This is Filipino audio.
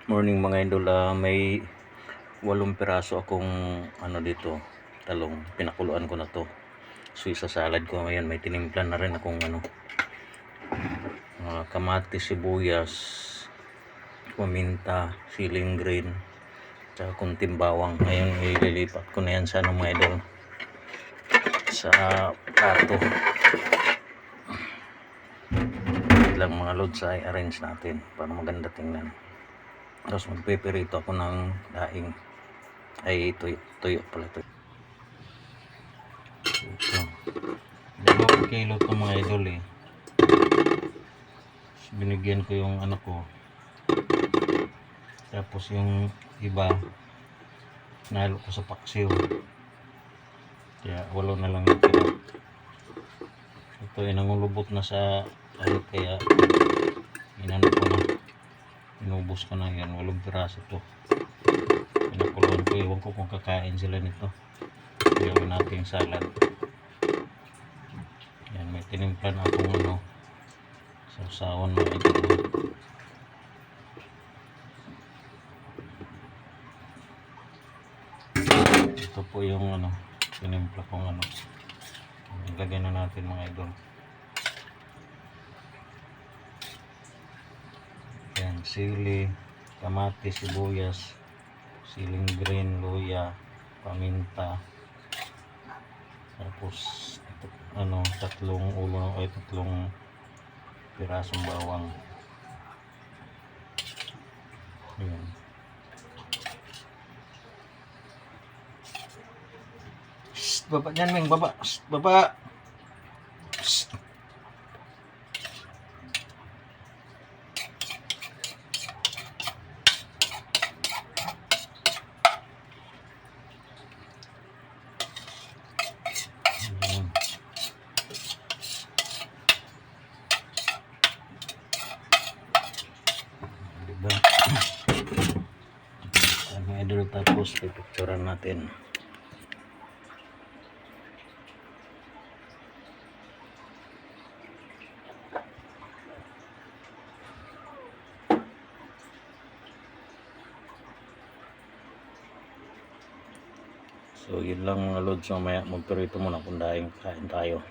Morning mga idol, may 8 piraso akong dito, talong. Pinakuluan ko na to. So isa salad ko ngayon, may tinimplan na rin akong kamatis, sibuyas, paminta, siling green, tsaka kunting bawang. Ngayon ililipat ko na yan sa mga idol, sa plato. Lang mga lods ay arrange natin para maganda tingnan. Tapos magpeperito ako ng daing, ay tuyo pala ito. Ito 2 kilo ito mga idol binigyan ko yung anak ko, tapos yung iba nalo ko sa paksiw, kaya 8 na lang natira. Ito ay nangulubot na sa kaya inano ko na, inubos ko na yan. 8 piraso to, pinakuluan ko. Iwan ko kung kakain sila nito. Gawin natin salad. Yan, may tinimplan akong sausawan mga idol. Ito po yung tinimpla kong ilagay na natin mga idol. Yan, sili, kamatis, sibuyas, siling green, luya, paminta, tapos tatlong pirasong bawang. Ayan. Baba dyan, Ming, baba. Baba. Diba? Idol, tapos pipicturean natin. So yun lang mga lods, mamaya magperito muna kung dahil kain tayo.